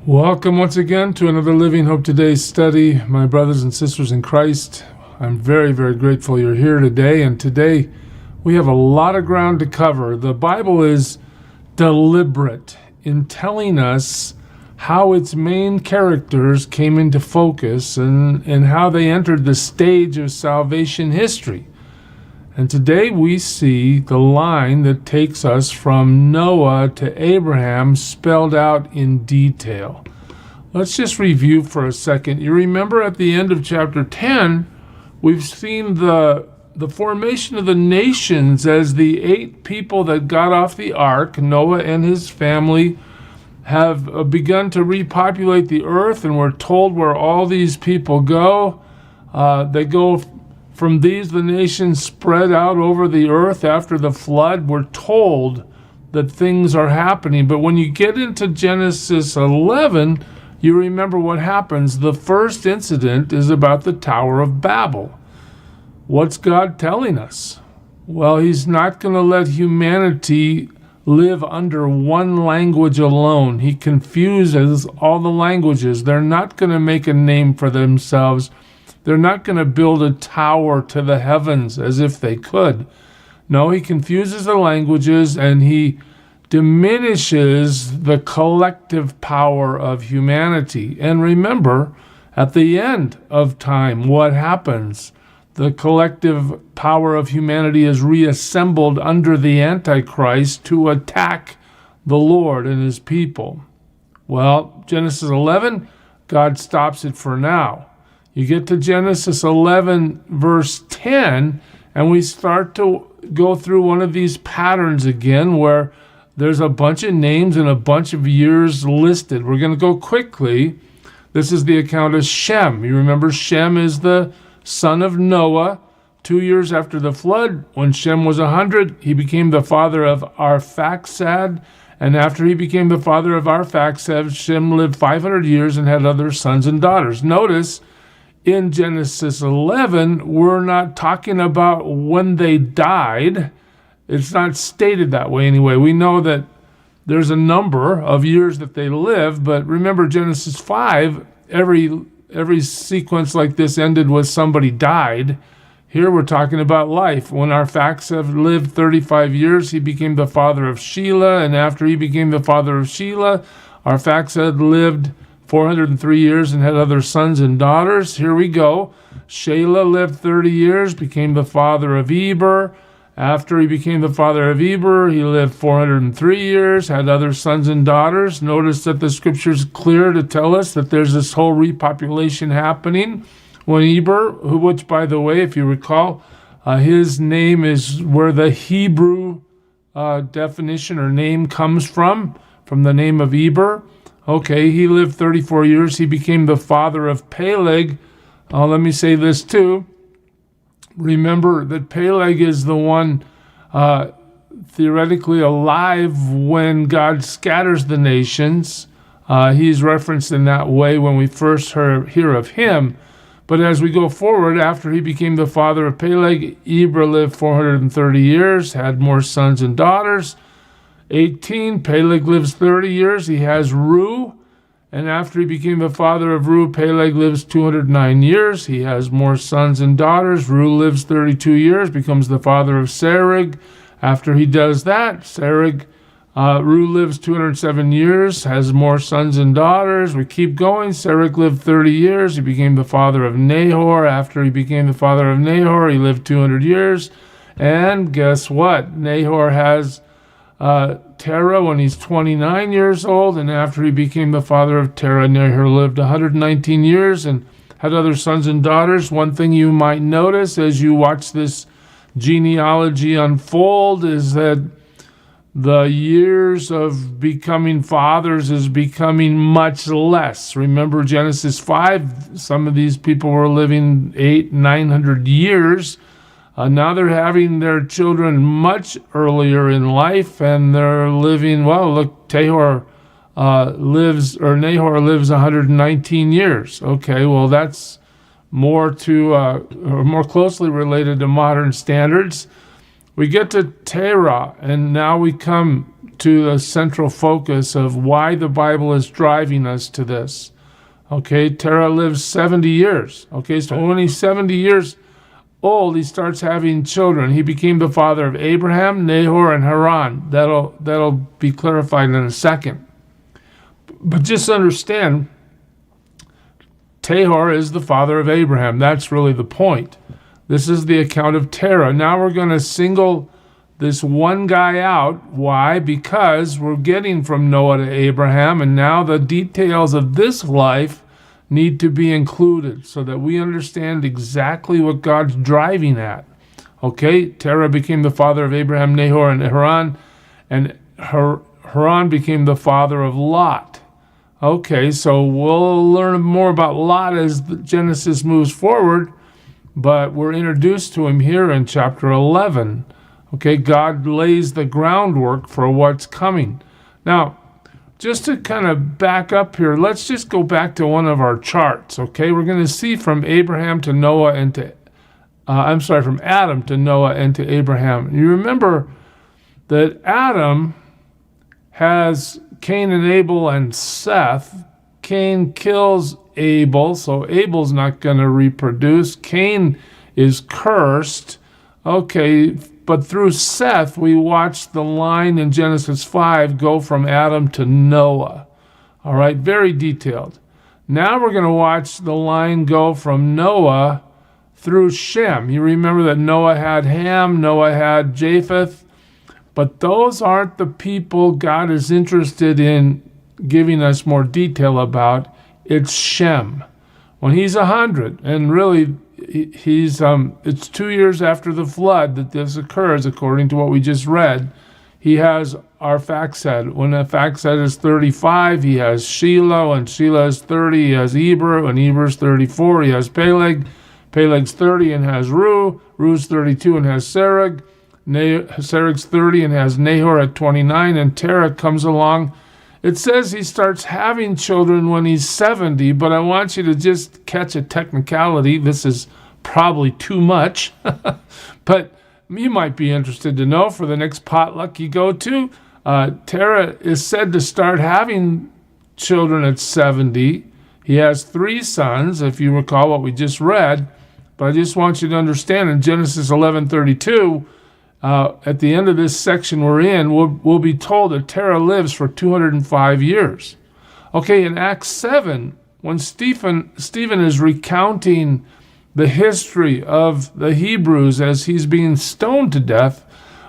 Welcome once again to another Living Hope Today study, my brothers and sisters in Christ. I'm very, very grateful you're here today, and today we have a lot of ground to cover. The Bible is deliberate in telling us how its main characters came into focus and how they entered the stage of salvation history. And today we see the line that takes us from Noah to Abraham spelled out in detail. Let's just review for a second. You remember at the end of chapter 10, we've seen the formation of the nations as the 8 people that got off the ark, Noah and his family, have begun to repopulate the earth, and we're told where all these people go. They go from these, the nations spread out over the earth after the flood. We're told that things are happening. But when you get into Genesis 11, you remember what happens. The first incident is about the Tower of Babel. What's God telling us? Well, he's not going to let humanity live under one language alone. He confuses all the languages. They're not going to make a name for themselves. They're not going to build a tower to the heavens as if they could. No, he confuses the languages and he diminishes the collective power of humanity. And remember, at the end of time, what happens? The collective power of humanity is reassembled under the Antichrist to attack the Lord and his people. Well, Genesis 11, God stops it for now. You get to Genesis 11, verse 10, and we start to go through one of these patterns again where there's a bunch of names and a bunch of years listed. We're going to go quickly. This is the account of Shem. You remember Shem is the son of Noah. 2 years after the flood, when Shem was 100, he became the father of Arphaxad. And after he became the father of Arphaxad, Shem lived 500 years and had other sons and daughters. Notice, in Genesis 11, we're not talking about when they died. It's not stated that way anyway. We know that there's a number of years that they lived, but remember Genesis 5, every sequence like this ended with somebody died. Here we're talking about life. When Arphaxad lived 35 years, he became the father of Shelah, and after he became the father of Shelah, Arphaxad lived 403 years and had other sons and daughters. Here we go. Shelah lived 30 years, became the father of Eber. After he became the father of Eber, he lived 403 years, had other sons and daughters. Notice that the scripture's clear to tell us that there's this whole repopulation happening. When Eber, which by the way, if you recall, his name is where the Hebrew definition or name comes from the name of Eber. Okay, he lived 34 years. He became the father of Peleg. Let me say this too. Remember that Peleg is the one theoretically alive when God scatters the nations. He's referenced in that way when we first hear of him. But as we go forward, after he became the father of Peleg, Eber lived 430 years, had more sons and daughters. 18, Peleg lives 30 years. He has Reu. And after he became the father of Reu, Peleg lives 209 years. He has more sons and daughters. Reu lives 32 years, becomes the father of Serug. After he does that, Reu lives 207 years, has more sons and daughters. We keep going. Serug lived 30 years. He became the father of Nahor. After he became the father of Nahor, he lived 200 years. And guess what? Nahor has Terah when he's 29 years old, and after he became the father of Terah, Nahor lived 119 years and had other sons and daughters. One thing you might notice as you watch this genealogy unfold is that the years of becoming fathers is becoming much less. Remember Genesis 5, some of these people were living 800-900 years. Now they're having their children much earlier in life, and they're living, well, look, Nahor lives 119 years. Okay, well, that's more closely related to modern standards. We get to Terah, and now we come to the central focus of why the Bible is driving us to this. Okay, Terah lives 70 years. Okay, so when he's 70 years old, he starts having children. He became the father of Abraham, Nahor, and Haran. That'll be clarified in a second. But just understand, Tahor is the father of Abraham. That's really the point. This is the account of Terah. Now we're going to single this one guy out. Why? Because we're getting from Noah to Abraham, and now the details of this life need to be included so that we understand exactly what God's driving at. Okay, Terah became the father of Abraham, Nahor, and Haran, and Haran became the father of Lot. Okay, so we'll learn more about Lot as Genesis moves forward, but we're introduced to him here in chapter 11. Okay, God lays the groundwork for what's coming. Now, just to kind of back up here, let's just go back to one of our charts, okay? We're going to see from Abraham to Noah and to, from Adam to Noah and to Abraham. You remember that Adam has Cain and Abel and Seth. Cain kills Abel, so Abel's not going to reproduce. Cain is cursed. Okay, but through Seth, we watch the line in Genesis 5 go from Adam to Noah. All right, very detailed. Now we're going to watch the line go from Noah through Shem. You remember that Noah had Ham, Noah had Japheth, but those aren't the people God is interested in giving us more detail about. It's Shem. When he's 100, and really it's 2 years after the flood that this occurs, according to what we just read. He has Arphaxad. When Arphaxad is 35, he has Shelah. When Shelah is 30, he has Eber. When Eber is 34, he has Peleg. Peleg's 30 and has Ru. Ru's 32 and has Serug. Serug's 30 and has Nahor at 29, and Terah comes along. It says he starts having children when he's 70, but I want you to just catch a technicality. This is probably too much, but you might be interested to know for the next potluck you go to. Terah is said to start having children at 70. He has 3 sons, if you recall what we just read, but I just want you to understand in Genesis 11:32, at the end of this section we're in, we'll be told that Terah lives for 205 years. Okay, in Acts 7, when Stephen is recounting the history of the Hebrews as he's being stoned to death,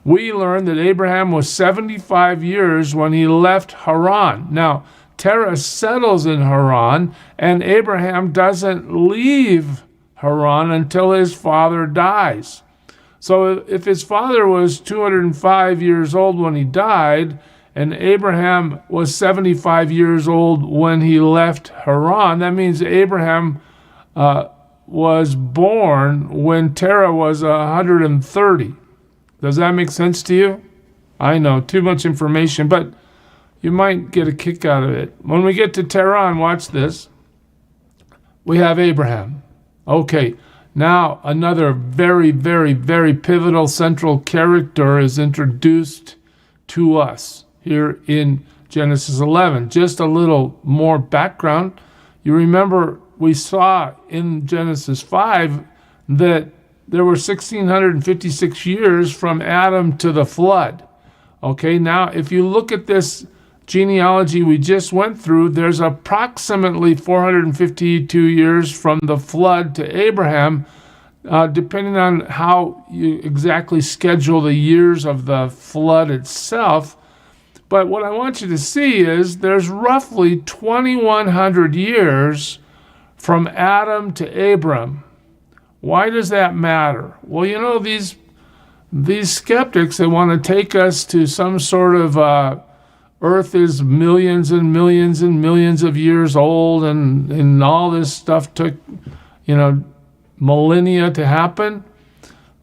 we learn that Abraham was 75 years when he left Haran. Now, Terah settles in Haran, and Abraham doesn't leave Haran until his father dies. So if his father was 205 years old when he died, and Abraham was 75 years old when he left Haran, that means Abraham was born when Terah was 130. Does that make sense to you? I know, too much information, but you might get a kick out of it. When we get to Terah, and watch this, we have Abraham. Okay. Now, another very, very, very pivotal central character is introduced to us here in Genesis 11. Just a little more background. You remember we saw in Genesis 5 that there were 1,656 years from Adam to the flood. Okay, now if you look at this genealogy we just went through, there's approximately 452 years from the flood to Abraham, depending on how you exactly schedule the years of the flood itself. But what I want you to see is there's roughly 2,100 years from Adam to Abram. Why does that matter? Well, you know, these skeptics, they want to take us to some sort of Earth is millions and millions and millions of years old, and all this stuff took, millennia to happen.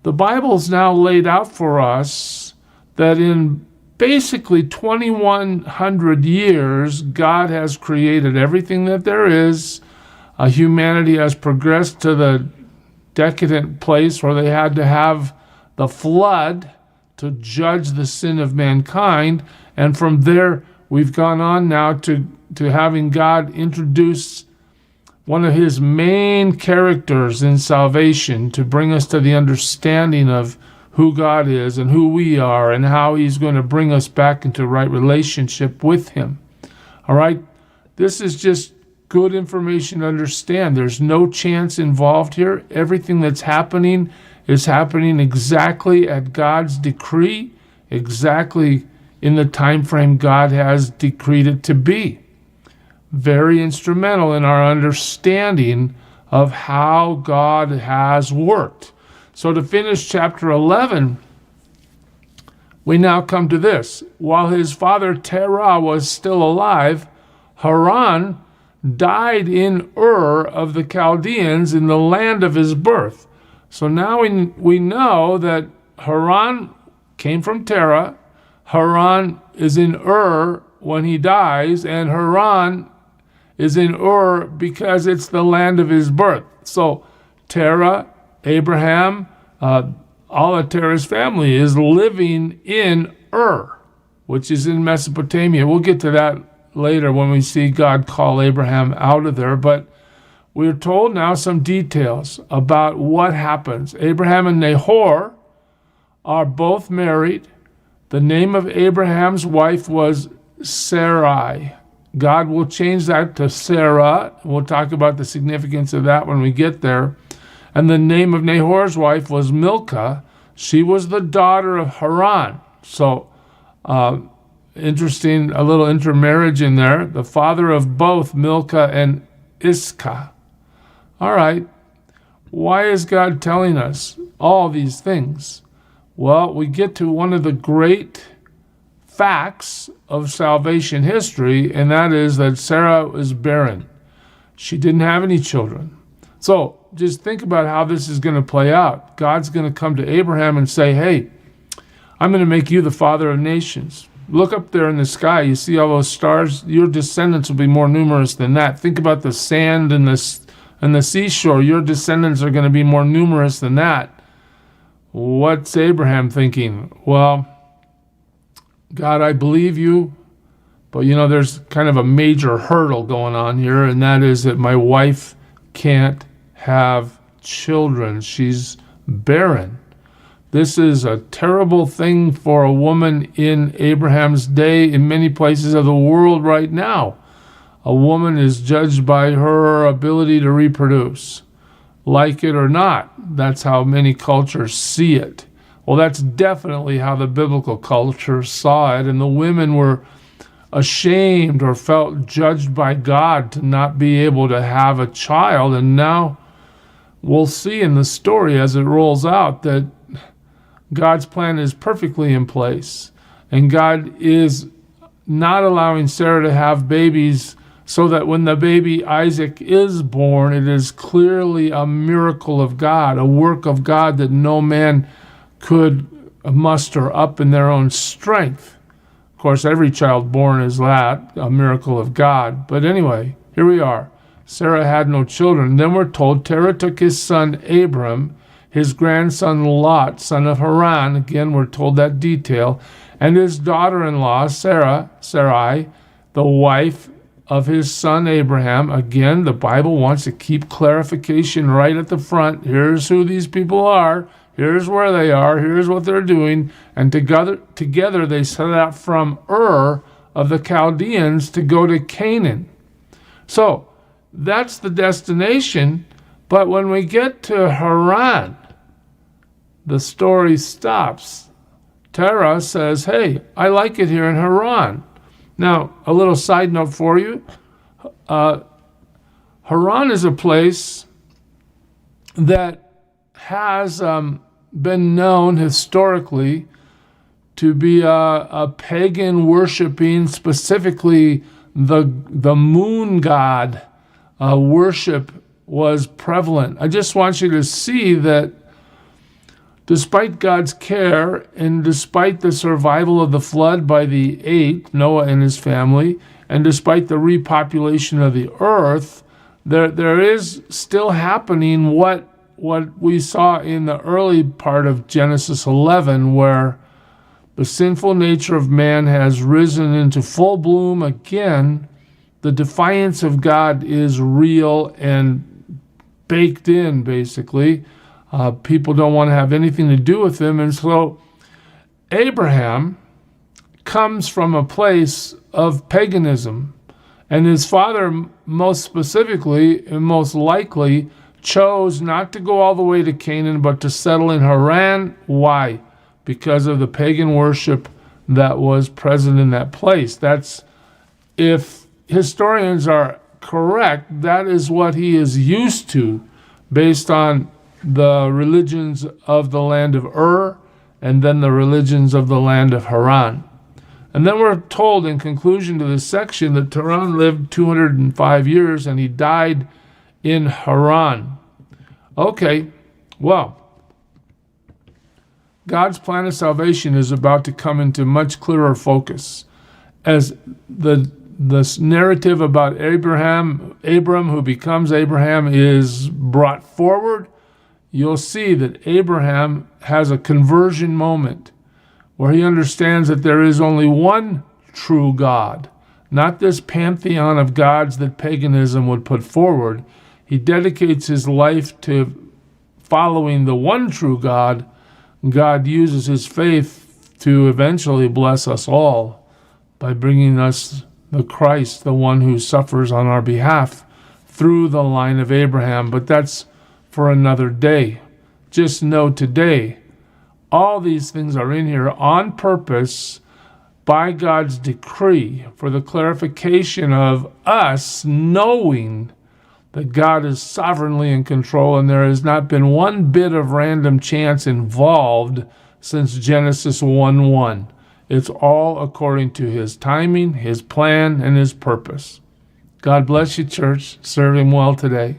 The Bible's now laid out for us that in basically 2,100 years, God has created everything that there is. Humanity has progressed to the decadent place where they had to have the flood to judge the sin of mankind. And from there, we've gone on now to having God introduce one of his main characters in salvation to bring us to the understanding of who God is and who we are and how he's going to bring us back into right relationship with him. All right? This is just good information to understand. There's no chance involved here. Everything that's happening is happening exactly at God's decree, exactly in the time frame God has decreed it to be. Very instrumental in our understanding of how God has worked. So to finish chapter 11, we now come to this. While his father Terah was still alive, Haran died in Ur of the Chaldeans in the land of his birth. So now we know that Haran came from Terah. Haran is in Ur when he dies, and Haran is in Ur because it's the land of his birth. So Terah, Abraham, all of Terah's family is living in Ur, which is in Mesopotamia. We'll get to that later when we see God call Abraham out of there. But we're told now some details about what happens. Abraham and Nahor are both married. The name of Abraham's wife was Sarai. God will change that to Sarah. We'll talk about the significance of that when we get there. And the name of Nahor's wife was Milcah. She was the daughter of Haran. So, interesting, a little intermarriage in there. The father of both Milcah and Iscah. All right. Why is God telling us all these things? Well, we get to one of the great facts of salvation history, and that is that Sarah is barren. She didn't have any children. So just think about how this is going to play out. God's going to come to Abraham and say, hey, I'm going to make you the father of nations. Look up there in the sky. You see all those stars? Your descendants will be more numerous than that. Think about the sand and the seashore. Your descendants are going to be more numerous than that. What's Abraham thinking? Well, God, I believe you, but there's kind of a major hurdle going on here, and that is that my wife can't have children. She's barren. This is a terrible thing for a woman in Abraham's day, in many places of the world right now. A woman is judged by her ability to reproduce. Like it or not, that's how many cultures see it. Well, that's definitely how the biblical culture saw it, and the women were ashamed or felt judged by God to not be able to have a child. And now we'll see in the story as it rolls out that God's plan is perfectly in place, and God is not allowing Sarah to have babies so that when the baby Isaac is born, it is clearly a miracle of God, a work of God that no man could muster up in their own strength. Of course, every child born is that, a miracle of God. But anyway, here we are. Sarah had no children. Then we're told Terah took his son Abram, his grandson Lot, son of Haran, again we're told that detail, and his daughter-in-law Sarai, the wife of his son Abraham. Again, the Bible wants to keep clarification right at the front. Here's who these people are. Here's where they are. Here's what they're doing. And together they set out from Ur of the Chaldeans to go to Canaan. So that's the destination. But when we get to Haran, the story stops. Terah says, hey, I like it here in Haran. Now, a little side note for you. Haran is a place that has been known historically to be a pagan worshiping, specifically the moon god worship was prevalent. I just want you to see that despite God's care and despite the survival of the flood by the eight, Noah and his family, and despite the repopulation of the earth, there is still happening what we saw in the early part of Genesis 11, where The sinful nature of man has risen into full bloom again. The defiance of God is real and baked in, basically. People don't want to have anything to do with him. And so Abraham comes from a place of paganism. And his father, most specifically and most likely, chose not to go all the way to Canaan, but to settle in Haran. Why? Because of the pagan worship that was present in that place. That's, if historians are correct, that is what he is used to based on the religions of the land of Ur and then the religions of the land of Haran. And then we're told in conclusion to this section that Haran lived 205 years and he died in Haran. Okay, well, God's plan of salvation is about to come into much clearer focus as the narrative about Abram who becomes Abraham is brought forward. You'll see that Abraham has a conversion moment where he understands that there is only one true God, not this pantheon of gods that paganism would put forward. He dedicates his life to following the one true God. God uses his faith to eventually bless us all by bringing us the Christ, the one who suffers on our behalf through the line of Abraham. But that's for another day. Just know today, all these things are in here on purpose by God's decree for the clarification of us knowing that God is sovereignly in control and there has not been one bit of random chance involved since Genesis 1:1. It's all according to his timing, his plan, and his purpose. God bless you, church. Serve him well today.